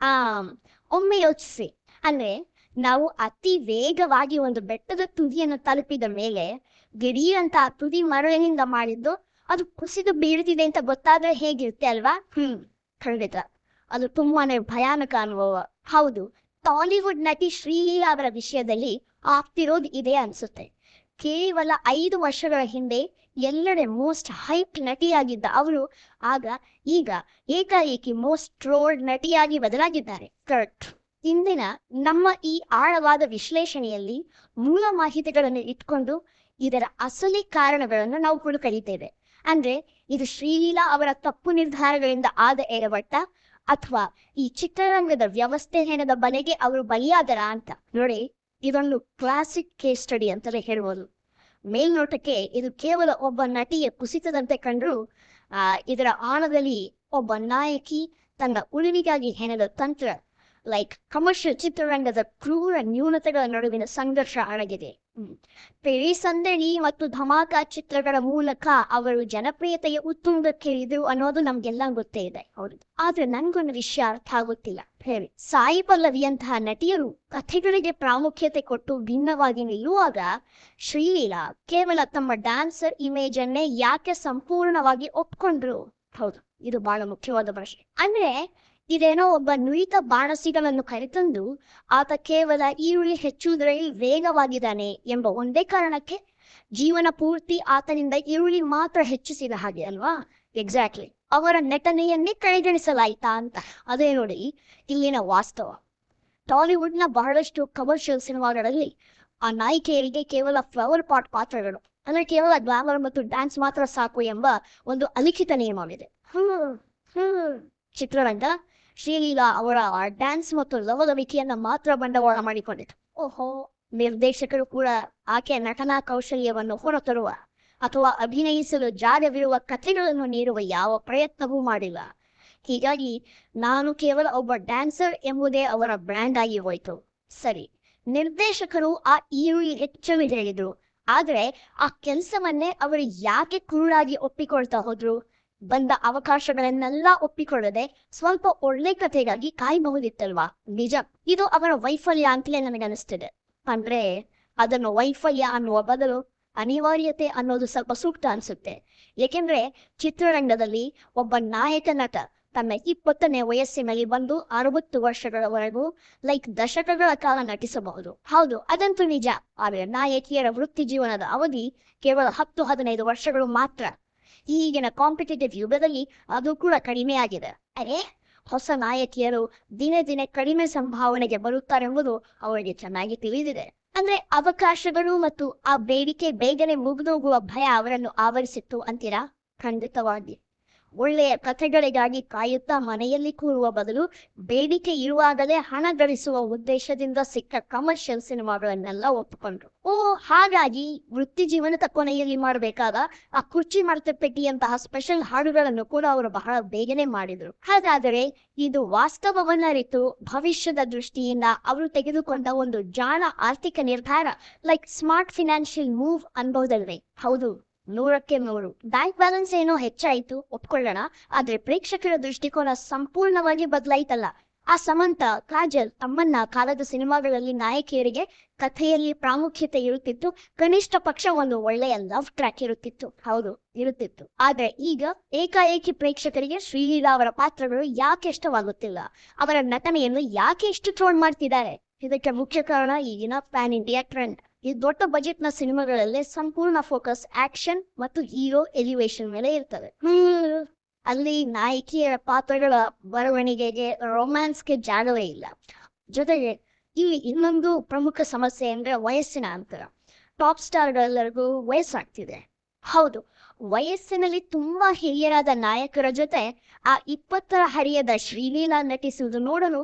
ಆ ಒಮ್ಮೆ ಯೋಚಿಸಿ. ಅಂದ್ರೆ ನಾವು ಅತಿ ವೇಗವಾಗಿ ಒಂದು ಬೆಟ್ಟದ ತುದಿಯನ್ನು ತಲುಪಿದ ಮೇಲೆ ದಿಢೀರ್ ಅಂತ ಆ ತುದಿ ಮರಳಿನಿಂದ ಮಾಡಿದ್ದು ಅದು ಕುಸಿದು ಬೀಳ್ತಿದೆ ಅಂತ ಗೊತ್ತಾದ್ರೆ ಹೇಗಿರುತ್ತೆ ಅಲ್ವಾ? ಖಂಡಿತ ಅದು ತುಂಬಾನೇ ಭಯಾನಕ ಅನುಭವ. ಹೌದು, ಟಾಲಿವುಡ್ ನಟಿ ಶ್ರೀಲೀಲಾ ಅವರ ವಿಷಯದಲ್ಲಿ ಆಗ್ತಿರೋದು ಇದೆ ಅನ್ಸುತ್ತೆ. ಕೇವಲ 5 ವರ್ಷಗಳ ಹಿಂದೆ ಎಲ್ಲೆಡೆ ಮೋಸ್ಟ್ ಹೈಪ್ ನಟಿಯಾಗಿದ್ದ ಅವರು ಆಗ ಈಗ ಏಕಾಏಕಿ ಮೋಸ್ಟ್ ಟ್ರೋಲ್ಡ್ ನಟಿಯಾಗಿ ಬದಲಾಗಿದ್ದಾರೆ. ಕರೆಕ್ಟ್. ಇಂದಿನ ನಮ್ಮ ಈ ಆಳವಾದ ವಿಶ್ಲೇಷಣೆಯಲ್ಲಿ ಮೂಲ ಮಾಹಿತಿಗಳನ್ನು ಇಟ್ಕೊಂಡು ಇದರ ಅಸಲಿ ಕಾರಣಗಳನ್ನು ನಾವು ಹುಡುಕಲಿದ್ದೇವೆ. ಅಂದ್ರೆ ಇದು ಶ್ರೀಲೀಲಾ ಅವರ ತಪ್ಪು ನಿರ್ಧಾರಗಳಿಂದ ಆದ ಎಡವಟ್ಟ, ಅಥವಾ ಈ ಚಿತ್ರರಂಗದ ವ್ಯವಸ್ಥೆ ಹೆಣದ ಬಲೆಗೆ ಅವರು ಬಲಿಯಾದರ ಅಂತ. ನೋಡಿ, ಇದೊಂದು ಕ್ಲಾಸಿಕ್ ಕೇಸ್ ಸ್ಟಡಿ ಅಂತಲೇ ಹೇಳ್ಬೋದು. ಮೇಲ್ನೋಟಕ್ಕೆ ಇದು ಕೇವಲ ಒಬ್ಬ ನಟಿಯ ಕುಸಿತದಂತೆ ಕಂಡ್ರು ಇದರ ಆಳದಲ್ಲಿ ಒಬ್ಬ ನಾಯಕಿ ತನ್ನ ಉಳಿವಿಗಾಗಿ ಹೆಣದ ತಂತ್ರ, ಲೈಕ್ ಕಮರ್ಷಿಯಲ್ ಚಿತ್ರರಂಗದ ಕ್ರೂರ ನ್ಯೂನತೆಗಳ ನಡುವಿನ ಸಂಘರ್ಷ ಅಡಗಿದೆ. ಪೆರಿಸಂದಣಿ ಮತ್ತು ಧಮಾಕ ಚಿತ್ರಗಳ ಮೂಲಕ ಅವರು ಜನಪ್ರಿಯತೆಯ ಉತ್ತುಂಗಕ್ಕೇರಿದ್ರು ಅನ್ನೋದು ನಮ್ಗೆಲ್ಲ ಗೊತ್ತೇ ಇದೆ. ಹೌದು, ಆದ್ರೆ ನನ್ಗೊಂದು ವಿಷಯ ಅರ್ಥ ಆಗುತ್ತಿಲ್ಲ. ಹೇಳಿ, ಸಾಯಿ ಪಲ್ಲವಿಯಂತಹ ನಟಿಯರು ಕಥೆಗಳಿಗೆ ಪ್ರಾಮುಖ್ಯತೆ ಕೊಟ್ಟು ಭಿನ್ನವಾಗಿ ನಿಲ್ಲುವಾಗ ಶ್ರೀಲೀಲಾ ಕೇವಲ ತಮ್ಮ ಡ್ಯಾನ್ಸರ್ ಇಮೇಜ್ ಅನ್ನೇ ಯಾಕೆ ಸಂಪೂರ್ಣವಾಗಿ ಒಪ್ಕೊಂಡ್ರು? ಹೌದು, ಇದು ಬಹಳ ಮುಖ್ಯವಾದ ಪ್ರಶ್ನೆ. ಅಂದ್ರೆ ಇದೇನೋ ಒಬ್ಬ ನುರಿತ ಬಾಣಸಿಗನನ್ನು ಕರೆತಂದು ಆತ ಕೇವಲ ಈರುಳ್ಳಿ ಹೆಚ್ಚುವುದರಲ್ಲಿ ವೇಗವಾಗಿದ್ದಾನೆ ಎಂಬ ಒಂದೇ ಕಾರಣಕ್ಕೆ ಜೀವನ ಪೂರ್ತಿ ಆತನಿಂದ ಈರುಳ್ಳಿ ಮಾತ್ರ ಹೆಚ್ಚಿಸಿದ ಹಾಗೆ ಅಲ್ವಾ? ಎಕ್ಸಾಕ್ಟ್ಲಿ. ಅವರ ನಟನೆಯನ್ನೇ ಕಡೆಗಣಿಸಲಾಯ್ತಾ ಅಂತ. ಅದೇ ನೋಡಿ ಇಲ್ಲಿನ ವಾಸ್ತವ. ಟಾಲಿವುಡ್ನ ಬಹಳಷ್ಟು ಕಮರ್ಷಿಯಲ್ ಸಿನಿಮಾಗಳಲ್ಲಿ ಆ ನಾಯಕಿಯರಿಗೆ ಕೇವಲ ಫ್ಲವರ್ ಪಾಟ್ ಪಾತ್ರಗಳು, ಅಂದ್ರೆ ಕೇವಲ ಗ್ಲಾಮರ್ ಮತ್ತು ಡ್ಯಾನ್ಸ್ ಮಾತ್ರ ಸಾಕು ಎಂಬ ಒಂದು ಅಲಿಖಿತ ನಿಯಮವಿದೆ. ಚಿತ್ರರಂಗ ಶ್ರೀಲೀಲಾ ಅವರ ಡ್ಯಾನ್ಸ್ ಮತ್ತು ಲವಲವಿಕೆಯನ್ನ ಮಾತ್ರ ಬಂಡವಾಳ ಮಾಡಿಕೊಂಡಿತು. ಓಹೋ, ನಿರ್ದೇಶಕರು ಕೂಡ ಆಕೆಯ ನಟನಾ ಕೌಶಲ್ಯವನ್ನು ಹೊರತರುವ ಅಥವಾ ಅಭಿನಯಿಸಲು ಜಾಗವಿರುವ ಕಥೆಗಳನ್ನು ನೀಡುವ ಯಾವ ಪ್ರಯತ್ನವೂ ಮಾಡಿಲ್ಲ. ಹೀಗಾಗಿ ನಾನು ಕೇವಲ ಒಬ್ಬ ಡ್ಯಾನ್ಸರ್ ಎಂಬುದೇ ಅವರ ಬ್ರ್ಯಾಂಡ್ ಆಗಿ ಹೋಯ್ತು. ಸರಿ, ನಿರ್ದೇಶಕರು ಆ ಈರುಳ್ಳಿ ಹೆಚ್ಚಲು ಹೇಳಿದ್ರು, ಆದ್ರೆ ಆ ಕೆಲಸವನ್ನೇ ಅವರು ಯಾಕೆ ಕ್ರೂರಾಗಿ ಒಪ್ಪಿಕೊಳ್ತಾ ಹೋದ್ರು? ಬಂದ ಅವಕಾಶಗಳನ್ನೆಲ್ಲ ಒಪ್ಪಿಕೊಳ್ಳದೆ ಸ್ವಲ್ಪ ಒಳ್ಳೆ ಕಥೆಗಾಗಿ ಕಾಯಬಹುದಿತ್ತಲ್ವಾ? ನಿಜ, ಇದು ಅವರ ವೈಫಲ್ಯ ಅಂತಲೇ ನನಗನ್ನಿಸ್ತಿದೆ. ಅಂದ್ರೆ ಅದನ್ನು ವೈಫಲ್ಯ ಅನ್ನುವ ಬದಲು ಅನಿವಾರ್ಯತೆ ಅನ್ನೋದು ಸ್ವಲ್ಪ ಸೂಕ್ತ ಅನ್ಸುತ್ತೆ. ಏಕೆಂದ್ರೆ ಚಿತ್ರರಂಗದಲ್ಲಿ ಒಬ್ಬ ನಾಯಕ ನಟ ತನ್ನ 20ನೇ ವಯಸ್ಸಿನಲ್ಲಿ ಬಂದು 60 ವರ್ಷಗಳವರೆಗೂ ಲೈಕ್ ದಶಕಗಳ ಕಾಲ ನಟಿಸಬಹುದು. ಹೌದು, ಅದಂತೂ ನಿಜ. ಆದರೆ ನಾಯಕಿಯರ ವೃತ್ತಿ ಜೀವನದ ಅವಧಿ ಕೇವಲ 10-15 ವರ್ಷಗಳು ಮಾತ್ರ. ಈಗಿನ ಕಾಂಪಿಟೇಟಿವ್ ಯುಗದಲ್ಲಿ ಅದು ಕೂಡ ಕಡಿಮೆ ಆಗಿದೆ. ಅರೆ, ಹೊಸ ನಾಯಕಿಯರು ದಿನೇ ದಿನೇ ಕಡಿಮೆ ಸಂಭಾವನೆಗೆ ಬರುತ್ತಾರೆಂಬುದು ಅವರಿಗೆ ಚೆನ್ನಾಗಿ ತಿಳಿದಿದೆ. ಅಂದ್ರೆ ಅವಕಾಶಗಳು ಮತ್ತು ಆ ಬೇಡಿಕೆ ಬೇಗನೆ ಮುಗಿದೋಗುವ ಭಯ ಅವರನ್ನು ಆವರಿಸಿತ್ತು ಅಂತೀರಾ? ಖಂಡಿತವಾಗಿ. ಒಳ್ಳೆಯ ಕಥೆಗಳಿಗಾಗಿ ಕಾಯುತ್ತಾ ಮನೆಯಲ್ಲಿ ಕೂರುವ ಬದಲು ಬೇಡಿಕೆ ಇರುವಾಗಲೇ ಹಣ ಗಳಿಸುವ ಉದ್ದೇಶದಿಂದ ಸಿಕ್ಕ ಕಮರ್ಷಿಯಲ್ ಸಿನಿಮಾಗಳನ್ನೆಲ್ಲ ಒಪ್ಪಿಕೊಂಡ್ರು. ಹಾಗಾಗಿ ವೃತ್ತಿ ಜೀವನದ ಕೊನೆಯಲ್ಲಿ ಮಾಡಬೇಕಾದ ಆ ಕುರ್ಚಿ ಮರತ ಪೆಟ್ಟಿಯಂತಹ ಸ್ಪೆಷಲ್ ಹಾಡುಗಳನ್ನು ಕೂಡ ಅವರು ಬಹಳ ಬೇಗನೆ ಮಾಡಿದ್ರು. ಹಾಗಾದರೆ ಇದು ವಾಸ್ತವವನ್ನರಿತು ಭವಿಷ್ಯದ ದೃಷ್ಟಿಯಿಂದ ಅವರು ತೆಗೆದುಕೊಂಡ ಒಂದು ಜಾಣ ಆರ್ಥಿಕ ನಿರ್ಧಾರ, ಲೈಕ್ ಸ್ಮಾರ್ಟ್ ಫಿನಾನ್ಷಿಯಲ್ ಮೂವ್ ಅನ್ಬಹುದಲ್ವೇ? ಹೌದು, 100ಕ್ಕೆ 100. ಬ್ಯಾಂಕ್ ಬ್ಯಾಲೆನ್ಸ್ ಏನೋ ಹೆಚ್ಚಾಯಿತು ಒಪ್ಕೊಳ್ಳೋಣ, ಆದ್ರೆ ಪ್ರೇಕ್ಷಕರ ದೃಷ್ಟಿಕೋನ ಸಂಪೂರ್ಣವಾಗಿ ಬದಲಾಯ್ತಲ್ಲ. ಆ ಸಮಂತ, ಕಾಜಲ್, ತಮ್ಮನ್ನ ಕಾಲದ ಸಿನಿಮಾಗಳಲ್ಲಿ ನಾಯಕಿಯರಿಗೆ ಕಥೆಯಲ್ಲಿ ಪ್ರಾಮುಖ್ಯತೆ ಇರುತ್ತಿತ್ತು, ಕನಿಷ್ಠ ಪಕ್ಷ ಒಂದು ಒಳ್ಳೆಯ ಲವ್ ಟ್ರ್ಯಾಕ್ ಇರುತ್ತಿತ್ತು. ಹೌದು, ಇರುತ್ತಿತ್ತು. ಆದ್ರೆ ಈಗ ಏಕಾಏಕಿ ಪ್ರೇಕ್ಷಕರಿಗೆ ಶ್ರೀಲೀಲಾ ಅವರ ಪಾತ್ರಗಳು ಯಾಕೆ ಇಷ್ಟವಾಗುತ್ತಿಲ್ಲ, ಅವರ ನಟನೆಯನ್ನು ಯಾಕೆ ಇಷ್ಟು ಟ್ರೋಲ್ ಮಾಡ್ತಿದ್ದಾರೆ? ಇದಕ್ಕೆ ಮುಖ್ಯ ಕಾರಣ ಈಗಿನ ಪ್ಯಾನ್ ಇಂಡಿಯಾ ಟ್ರೆಂಡ್. ಈ ದೊಡ್ಡ ಬಜೆಟ್ ನ ಸಿನಿಮಾಗಳಲ್ಲೇ ಸಂಪೂರ್ಣ ಫೋಕಸ್ ಆಕ್ಷನ್ ಮತ್ತು ಹೀರೋ ಎಲಿವೇಶನ್ ಮೇಲೆ ಇರ್ತದೆ. ಅಲ್ಲಿ ನಾಯಕಿಯರ ಪಾತ್ರಗಳ ಬರವಣಿಗೆಗೆ, ರೊಮ್ಯಾನ್ಸ್ಗೆ ಜಾಗವೇ ಇಲ್ಲ. ಜೊತೆಗೆ ಇಲ್ಲಿ ಇನ್ನೊಂದು ಪ್ರಮುಖ ಸಮಸ್ಯೆ ಅಂದ್ರೆ ವಯಸ್ಸಿನ ಅಂತರ. ಟಾಪ್ ಸ್ಟಾರ್ಗಳೆಲ್ಲರಿಗೂ ವಯಸ್ಸಾಗ್ತಿದೆ. ಹೌದು, ವಯಸ್ಸಿನಲ್ಲಿ ತುಂಬಾ ಹಿರಿಯರಾದ ನಾಯಕರ ಜೊತೆ ಆ 20ರ ಹರಿಯದ ಶ್ರೀಲೀಲಾ ನಟಿಸುವುದು ನೋಡಲು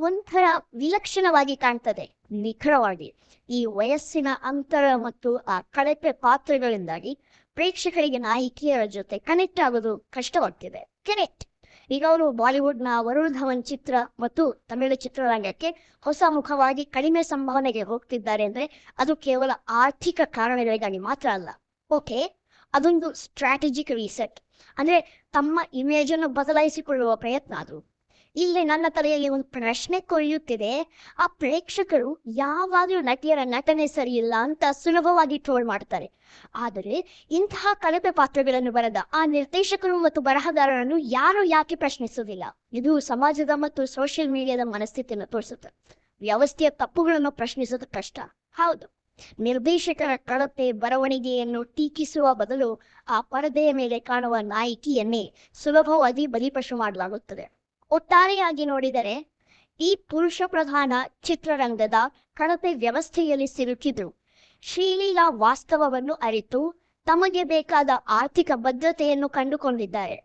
ಒಂಥರ ವಿಲಕ್ಷಣವಾಗಿ ಕಾಣ್ತದೆ. ನಿಖರವಾಗಿ ಈ ವಯಸ್ಸಿನ ಅಂತರ ಮತ್ತು ಆ ಕಳಪೆ ಪಾತ್ರಗಳಿಂದಾಗಿ ಪ್ರೇಕ್ಷಕರಿಗೆ ನಾಯಕಿಯರ ಜೊತೆ ಕನೆಕ್ಟ್ ಆಗೋದು ಕಷ್ಟವಾಗ್ತಿದೆ. ಕನೆಕ್ಟ್. ಈಗ ಅವರು ಬಾಲಿವುಡ್ನ ವರುಣ್ ಧವನ್ ಚಿತ್ರ ಮತ್ತು ತಮಿಳು ಚಿತ್ರರಂಗಕ್ಕೆ ಹೊಸ ಮುಖವಾಗಿ ಕಡಿಮೆ ಸಂಭಾವನೆಗೆ ಹೋಗ್ತಿದ್ದಾರೆ ಅಂದ್ರೆ ಅದು ಕೇವಲ ಆರ್ಥಿಕ ಕಾರಣಗಳಿಗಾಗಿ ಮಾತ್ರ ಅಲ್ಲ. ಓಕೆ, ಅದೊಂದು ಸ್ಟ್ರಾಟಜಿಕ್ ರೀಸೆಟ್, ಅಂದ್ರೆ ತಮ್ಮ ಇಮೇಜ್ ಅನ್ನು ಬದಲಾಯಿಸಿಕೊಳ್ಳುವ ಪ್ರಯತ್ನ ಅದು. ಇಲ್ಲಿ ನನ್ನ ತಲೆಯಲ್ಲಿ ಒಂದು ಪ್ರಶ್ನೆ ಕೊಯ್ಯುತ್ತಿದೆ. ಆ ಪ್ರೇಕ್ಷಕರು ಯಾವಾಗಲೂ ನಟಿಯರ ನಟನೆ ಸರಿಯಿಲ್ಲ ಅಂತ ಸುಲಭವಾಗಿ ಟ್ರೋಲ್ ಮಾಡ್ತಾರೆ. ಆದರೆ ಇಂತಹ ಕಳಪೆ ಪಾತ್ರಗಳನ್ನು ಬರೆದ ಆ ನಿರ್ದೇಶಕರು ಮತ್ತು ಬರಹಗಾರರನ್ನು ಯಾರು ಯಾಕೆ ಪ್ರಶ್ನಿಸುವುದಿಲ್ಲ? ಇದು ಸಮಾಜದ ಮತ್ತು ಸೋಷಿಯಲ್ ಮೀಡಿಯಾದ ಮನಸ್ಥಿತಿಯನ್ನು ತೋರಿಸುತ್ತೆ. ವ್ಯವಸ್ಥೆಯ ತಪ್ಪುಗಳನ್ನು ಪ್ರಶ್ನಿಸೋದು ಕಷ್ಟ. ಹೌದು, ನಿರ್ದೇಶಕರ ಕಳಪೆ ಬರವಣಿಗೆಯನ್ನು ಟೀಕಿಸುವ ಬದಲು ಆ ಪರದೆಯ ಮೇಲೆ ಕಾಣುವ ನಾಯಕಿಯನ್ನೇ ಸುಲಭವಾಗಿ ಬಲಿಪಶು ಮಾಡಲಾಗುತ್ತದೆ. ಒಟ್ಟಾರೆಯಾಗಿ ನೋಡಿದರೆ ಈ ಪುರುಷ ಪ್ರಧಾನ ಚಿತ್ರರಂಗದ ಕಳಪೆ ವ್ಯವಸ್ಥೆಯಲ್ಲಿ ಸಿಲುಕಿದ್ರು ಶ್ರೀಲೀಲಾ ವಾಸ್ತವವನ್ನು ಅರಿತು ತಮಗೆ ಬೇಕಾದ ಆರ್ಥಿಕ ಭದ್ರತೆಯನ್ನು ಕಂಡುಕೊಂಡಿದ್ದಾರೆ.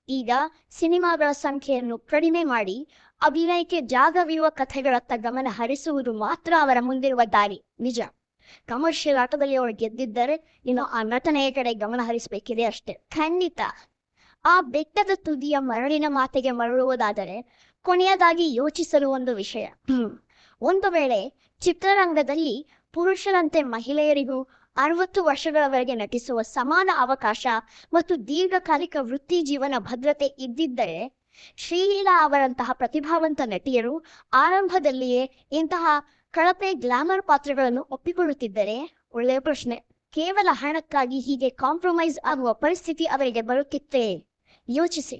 ಈಗ ಸಿನಿಮಾಗಳ ಸಂಖ್ಯೆಯನ್ನು ಕಡಿಮೆ ಮಾಡಿ ಅಭಿನಯಕ್ಕೆ ಜಾಗವಿರುವ ಕಥೆಗಳತ್ತ ಗಮನ ಹರಿಸುವುದು ಮಾತ್ರ ಅವರ ಮುಂದಿರುವ ದಾರಿ. ನಿಜ, ಕಮರ್ಷಿಯಲ್ ಆಟದಲ್ಲಿ ಅವಳು ಗೆದ್ದಿದ್ದರೆ ಇನ್ನು ಆ ನಟನೆಯ ಕಡೆ ಗಮನ ಹರಿಸಬೇಕಿದೆ ಅಷ್ಟೇ. ಖಂಡಿತ. ಆ ಬೆಟ್ಟದ ತುದಿಯ ಮರಳಿನ ಮಾತೆಗೆ ಮರಳುವುದಾದರೆ ಕೊನೆಯದಾಗಿ ಯೋಚಿಸಲು ಒಂದು ವಿಷಯ. ಒಂದು ವೇಳೆ ಚಿತ್ರರಂಗದಲ್ಲಿ ಪುರುಷರಂತೆ ಮಹಿಳೆಯರಿಗೂ 60 ವರ್ಷಗಳವರೆಗೆ ನಟಿಸುವ ಸಮಾನ ಅವಕಾಶ ಮತ್ತು ದೀರ್ಘಕಾಲಿಕ ವೃತ್ತಿ ಜೀವನ ಭದ್ರತೆ ಇದ್ದಿದ್ದರೆ ಶ್ರೀಲೀಲಾ ಅವರಂತಹ ಪ್ರತಿಭಾವಂತ ನಟಿಯರು ಆರಂಭದಲ್ಲಿಯೇ ಇಂತಹ ಕಳಪೆ ಗ್ಲಾಮರ್ ಪಾತ್ರಗಳನ್ನು ಒಪ್ಪಿಕೊಳ್ಳುತ್ತಿದ್ದರೆ? ಒಳ್ಳೆಯ ಪ್ರಶ್ನೆ. ಕೇವಲ ಹಣಕ್ಕಾಗಿ ಹೀಗೆ ಕಾಂಪ್ರಮೈಸ್ ಆಗುವ ಪರಿಸ್ಥಿತಿ ಅವರಿಗೆ ಬರುತ್ತಿತ್ತೇ? ಯೋಚಿಸಿ.